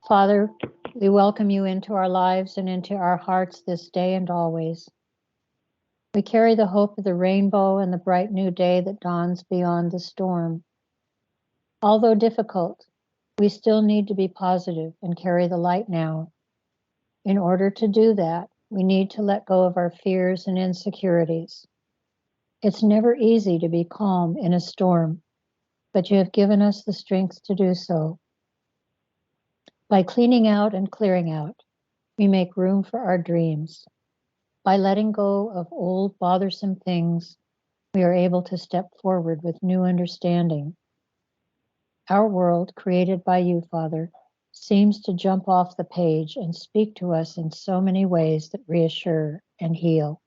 Father, we welcome you into our lives and into our hearts this day and always. We carry the hope of the rainbow and the bright new day that dawns beyond the storm. Although difficult, we still need to be positive and carry the light now. In order to do that, we need to let go of our fears and insecurities. It's never easy to be calm in a storm, but you have given us the strength to do so. By cleaning out and clearing out, we make room for our dreams. By letting go of old, bothersome things, we are able to step forward with new understanding. Our world, created by you, Father, seems to jump off the page and speak to us in so many ways that reassure and heal.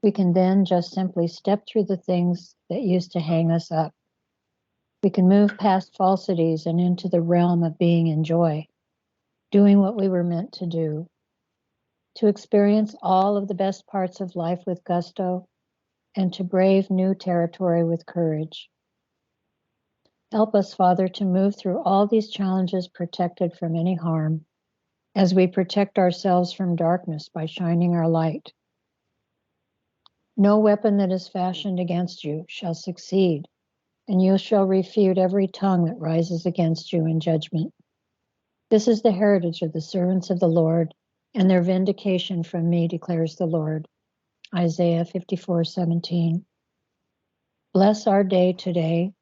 We can then just simply step through the things that used to hang us up. We can move past falsities and into the realm of being in joy, doing what we were meant to do, to experience all of the best parts of life with gusto, and to brave new territory with courage. Help us, Father, to move through all these challenges protected from any harm, as we protect ourselves from darkness by shining our light. No weapon that is fashioned against you shall succeed, and you shall refute every tongue that rises against you in judgment. This is the heritage of the servants of the Lord, and their vindication from me, declares the Lord. Isaiah 54:17. Bless our day today.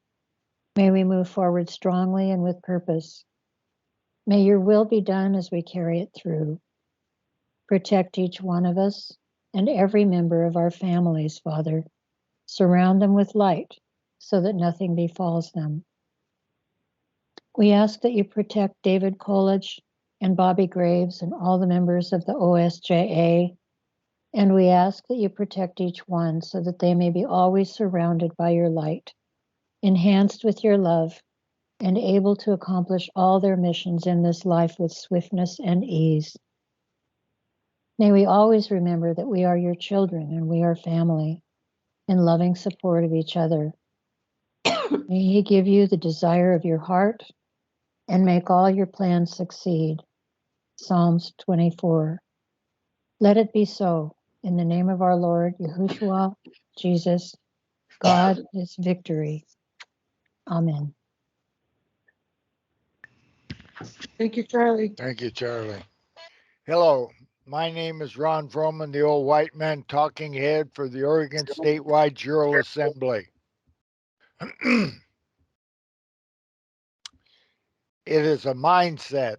May we move forward strongly and with purpose. May your will be done as we carry it through. Protect each one of us and every member of our families, Father. Surround them with light so that nothing befalls them. We ask that you protect David Coolidge and Bobby Graves and all the members of the OSJA, and we ask that you protect each one so that they may be always surrounded by your light, enhanced with your love, and able to accomplish all their missions in this life with swiftness and ease. May we always remember that we are your children and we are family, in loving support of each other. May he give you the desire of your heart and make all your plans succeed. Psalms 24. Let it be so. In the name of our Lord, Yahushua, Jesus, God is victory. Amen. Thank you, Charlie. Thank you, Charlie. Hello, my name is Ron Vroman, the old white man talking head for the Oregon Statewide Jural Assembly. It is a mindset.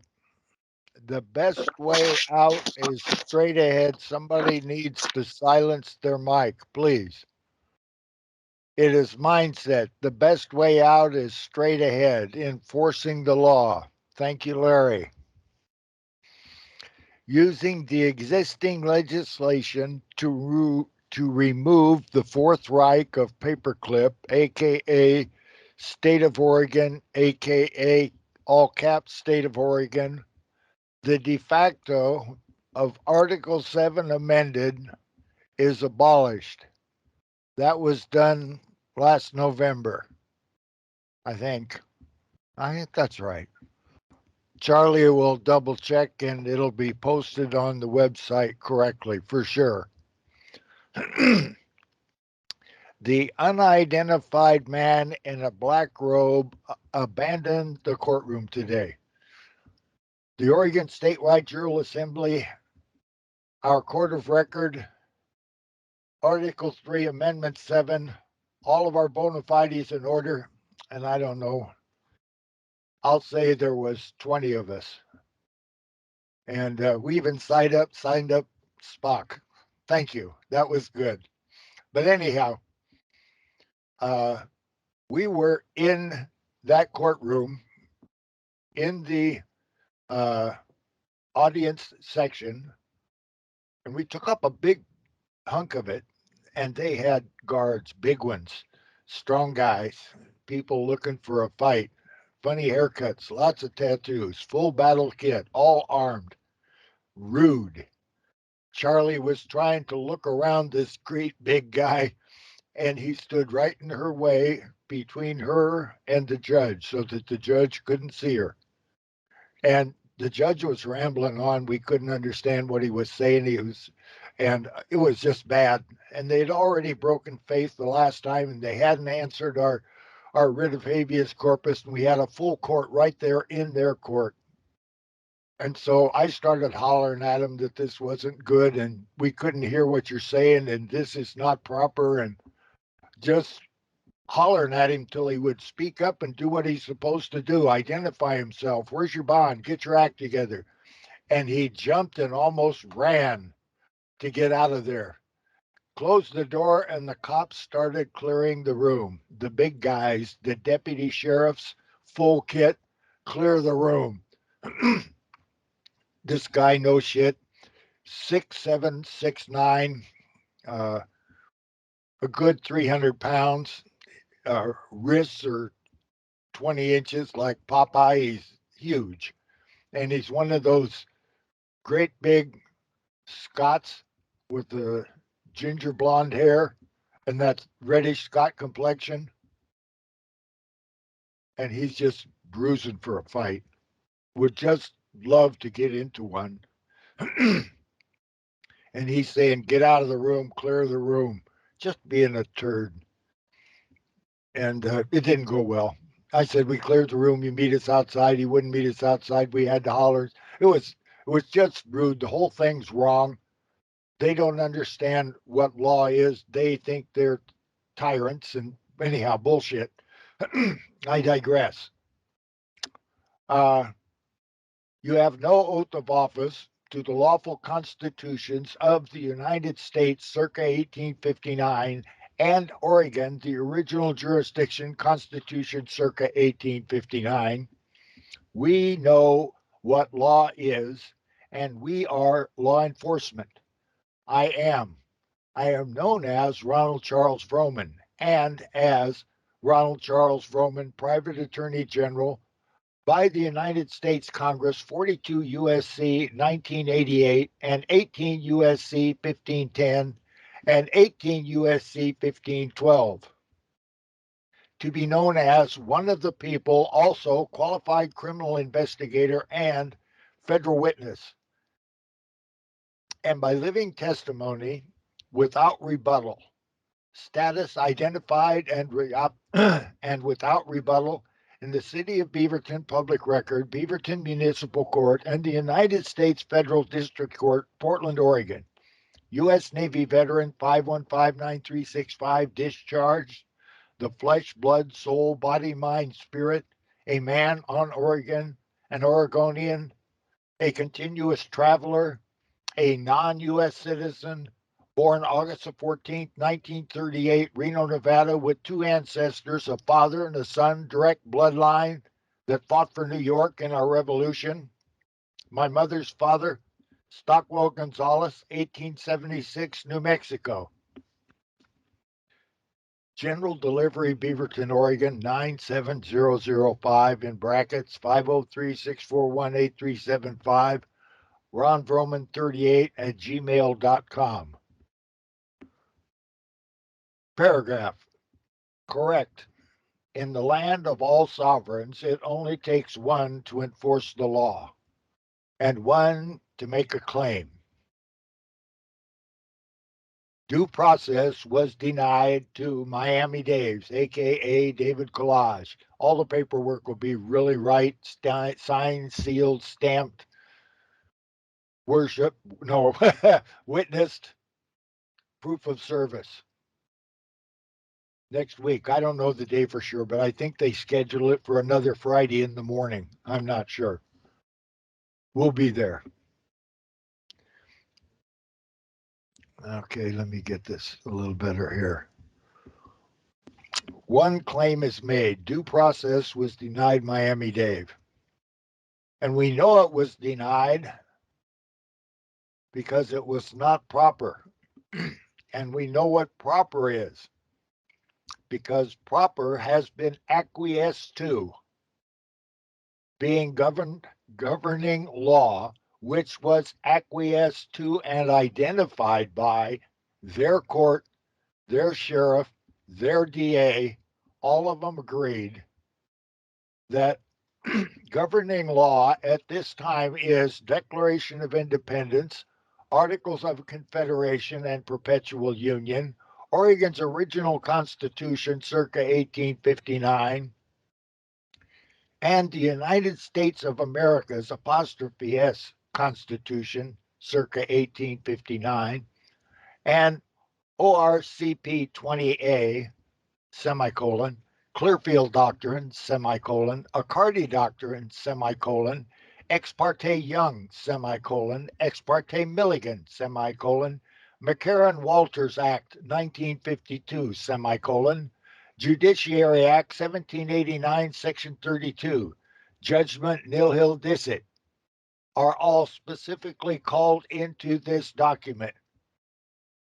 The best way out is straight ahead. Somebody needs to silence their mic, please. It is mindset. The best way out is straight ahead, enforcing the law. Thank you, Larry. Using the existing legislation to remove the Fourth Reich of Paperclip, aka State of Oregon, aka all caps State of Oregon, the de facto of Article 7 amended is abolished. That was done last November, I think. I think that's right. Charlie will double check and it'll be posted on the website correctly for sure. The unidentified man in a black robe abandoned the courtroom today. The Oregon Statewide Jural Assembly, our court of record, Article 3, Amendment 7, all of our bona fides in order, and I don't know, I'll say there was 20 of us. And we even signed up Spock. Thank you. That was good. But anyhow, we were in that courtroom in the audience section, and we took up a big hunk of it, and they had guards, big ones, strong guys, people looking for a fight, funny haircuts, lots of tattoos, full battle kit, all armed, rude. Charlie was trying to look around this great big guy, and he stood right in her way between her and the judge so that the judge couldn't see her. And the judge was rambling on. We couldn't understand what he was saying. And it was just bad. And they'd already broken faith the last time, and they hadn't answered our writ of habeas corpus, and we had a full court right there in their court. And so I started hollering at him that this wasn't good, and we couldn't hear what you're saying, and this is not proper, and just hollering at him till he would speak up and do what he's supposed to do, identify himself. Where's your bond? Get your act together. And he jumped and almost ran to get out of there. Closed the door, and the cops started clearing the room. The big guys, the deputy sheriffs, full kit, clear the room. This guy, no shit, 6'7", 6'9", a good 300 pounds. Wrists are 20 inches like Popeye. He's huge. And he's one of those great big Scots with the ginger blonde hair and that reddish Scot complexion. And he's just bruising for a fight. Would just love to get into one. And he's saying, get out of the room, clear the room, just being a turd. And it didn't go well. I said, we cleared the room. You meet us outside. He wouldn't meet us outside. We had to holler. It was just rude. The whole thing's wrong. They don't understand what law is. They think they're tyrants. And anyhow, bullshit. I digress. You have no oath of office to the lawful constitutions of the United States circa 1859 and Oregon, the original jurisdiction constitution circa 1859. We know what law is, and we are law enforcement. I am known as Ronald Charles Vroman and as Ronald Charles Vroman, Private Attorney General by the United States Congress, 42 U.S.C. 1988 and 18 U.S.C. 1510 and 18 U.S.C. 1512. To be known as one of the people, also qualified criminal investigator and federal witness. And by living testimony without rebuttal, status identified and without rebuttal in the City of Beaverton Public Record, Beaverton Municipal Court, and the United States Federal District Court, Portland, Oregon. U.S. Navy veteran 5159365, discharged, the flesh, blood, soul, body, mind, spirit, a man on Oregon, an Oregonian, a continuous traveler, a non-U.S. citizen, born August 14, 1938, Reno, Nevada, with two ancestors, a father and a son, direct bloodline that fought for New York in our revolution. My mother's father, Stockwell Gonzalez, 1876, New Mexico. General delivery, Beaverton, Oregon, 97005, in brackets, 503-641-8375, ronvroman38@gmail.com. Paragraph. Correct. In the land of all sovereigns, it only takes one to enforce the law and one to make a claim. Due process was denied to Miami Daves, a.k.a. David Collage. All the paperwork will be really right, signed, sealed, stamped, witnessed, proof of service. Next week. I don't know the day for sure, but I think they schedule it for another Friday in the morning. I'm not sure. We'll be there. Okay, let me get this a little better here. One claim is made. Due process was denied Miami-Dade. And we know it was denied because it was not proper. And we know what proper is because proper has been acquiesced to, being governing law, which was acquiesced to and identified by their court, their sheriff, their DA. All of them agreed that governing law at this time is Declaration of Independence, Articles of Confederation and Perpetual Union, Oregon's original Constitution circa 1859, and the United States of America's apostrophe S Constitution circa 1859, and ORCP 20A semicolon, Clearfield Doctrine, semicolon, Accardi Doctrine, semicolon, Ex parte Young, semicolon, Ex parte Milligan, semicolon, McCarran-Walters Act, 1952, semicolon, Judiciary Act, 1789, Section 32, Judgment Nihil Dicit, are all specifically called into this document.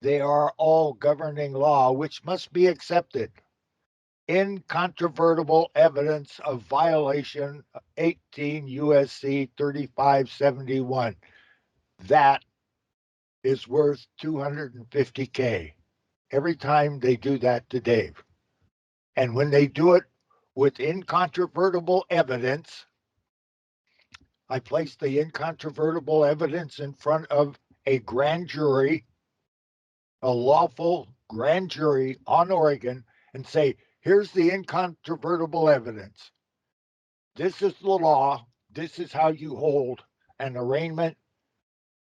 They are all governing law, which must be accepted. Incontrovertible evidence of violation 18 USC 3571. That is worth $250K every time they do that to Dave. And when they do it with incontrovertible evidence, I place the incontrovertible evidence in front of a grand jury, a lawful grand jury on Oregon, and say, here's the incontrovertible evidence. This is the law. This is how you hold an arraignment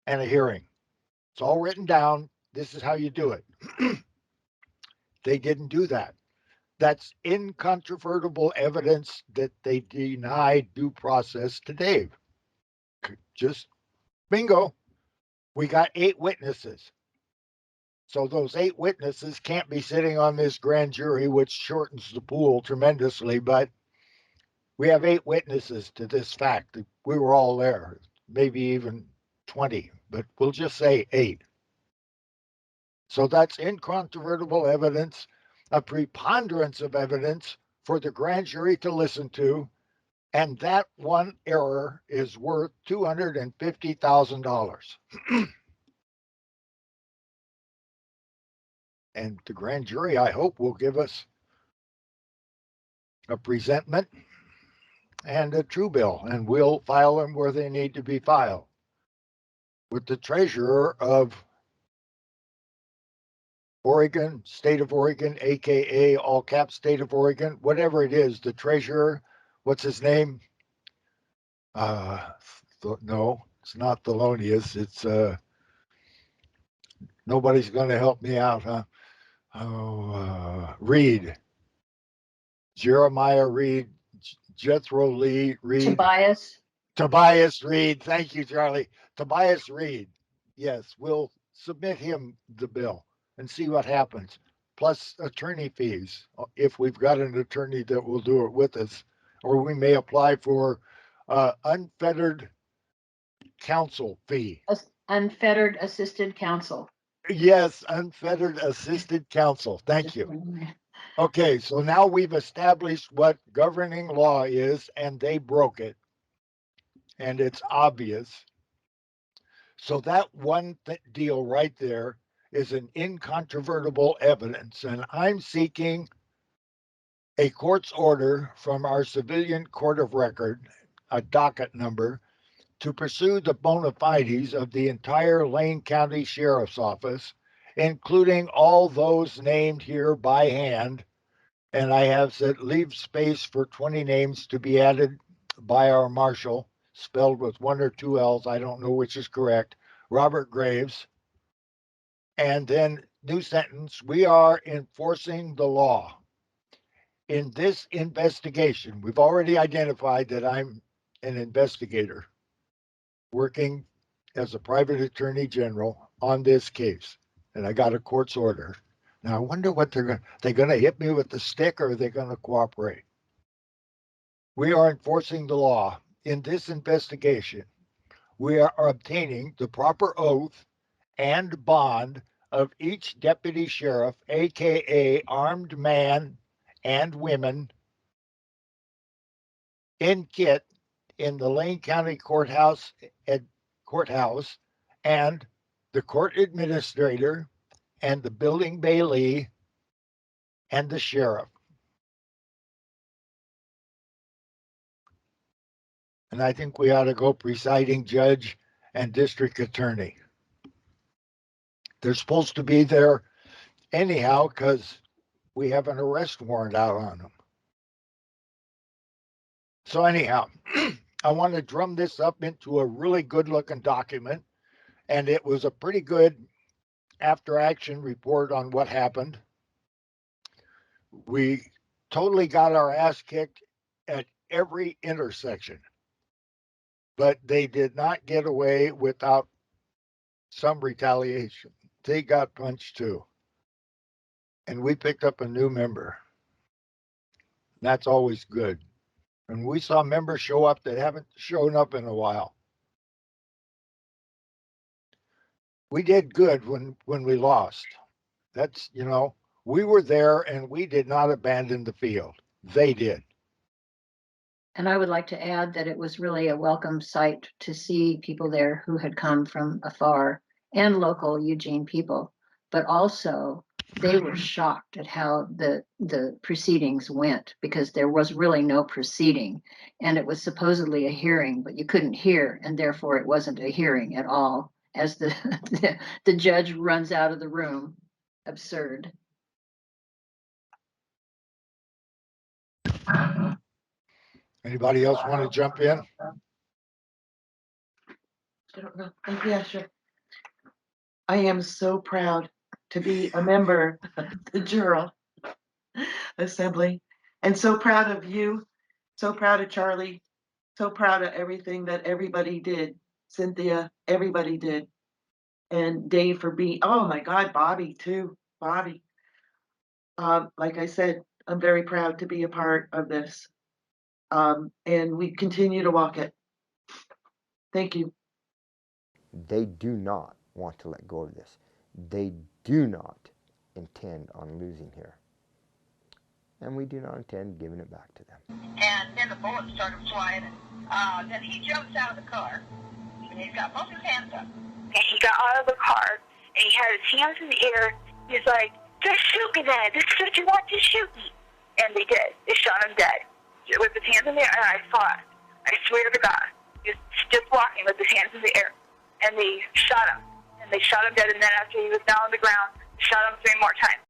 and a hearing. It's all written down. This is how you do it. They didn't do that. That's incontrovertible evidence that they denied due process to Dave. Just bingo. We got 8 witnesses. So those 8 witnesses can't be sitting on this grand jury, which shortens the pool tremendously, but we have 8 witnesses to this fact. We were all there, maybe even 20, but we'll just say 8. So that's incontrovertible evidence, a preponderance of evidence for the grand jury to listen to, and that one error is worth $250,000. And the grand jury, I hope, will give us a presentment and a true bill, and we'll file them where they need to be filed with the treasurer of Oregon, state of Oregon, AKA all caps state of Oregon, whatever it is, the treasurer, what's his name? No, it's not Thelonious. It's nobody's going to help me out, huh? Reed, Jeremiah Reed, Jethro Lee Reed, Tobias Reed. Thank you, Charlie. Tobias Reed. Yes, we'll submit him the bill and see what happens. Plus attorney fees, if we've got an attorney that will do it with us, or we may apply for unfettered counsel fee. Unfettered assisted counsel. Yes, unfettered assisted counsel. Thank you. Okay, so now we've established what governing law is, and they broke it. And it's obvious. So that one deal right there is an incontrovertible evidence. And I'm seeking a court's order from our civilian court of record, a docket number, to pursue the bona fides of the entire Lane County Sheriff's Office, including all those named here by hand. And I have said leave space for 20 names to be added by our marshal, spelled with 1 or 2 L's. I don't know which is correct. Robert Graves. And then new sentence, we are enforcing the law. In this investigation, we've already identified that I'm an investigator working as a private attorney general on this case. And I got a court's order. Now I wonder what they're going to hit me with the stick, or are they going to cooperate? We are enforcing the law. In this investigation, we are obtaining the proper oath and bond of each deputy sheriff, AKA armed man and women, in kit in the Lane County Courthouse and the court administrator and the building bailee and the sheriff. And I think we ought to go presiding judge and district attorney. They're supposed to be there anyhow because we have an arrest warrant out on them. So anyhow, I want to drum this up into a really good looking document. And it was a pretty good after action report on what happened. We totally got our ass kicked at every intersection, but they did not get away without some retaliation. They got punched too. And we picked up a new member. That's always good. And we saw members show up that haven't shown up in a while. We did good when we lost. That's, we were there and we did not abandon the field. They did. And I would like to add that it was really a welcome sight to see people there who had come from afar and local Eugene people, but also they were shocked at how the proceedings went because there was really no proceeding and it was supposedly a hearing, but you couldn't hear and therefore it wasn't a hearing at all as the judge runs out of the room. Absurd. Anybody else want to jump in? I don't know. Yeah, sure. I am so proud to be a member of the Jural Assembly and so proud of you, so proud of Charlie, so proud of everything that everybody did. Cynthia, everybody did. And Dave for being, oh my God, Bobby too. Bobby. Like I said, I'm very proud to be a part of this. And we continue to walk it. Thank you. They do not want to let go of this. They do not intend on losing here. And we do not intend giving it back to them. And then the bullets started flying. And then he jumps out of the car. And he's got both his hands up. And he got out of the car, and he had his hands in the air. He's like, just shoot me then. This is what you want, just shoot me. And they did. They shot him dead. With his hands in the air, and I fought. I swear to God. He was just walking with his hands in the air. And they shot him. And they shot him dead, and then after he was down on the ground, shot him 3 more times.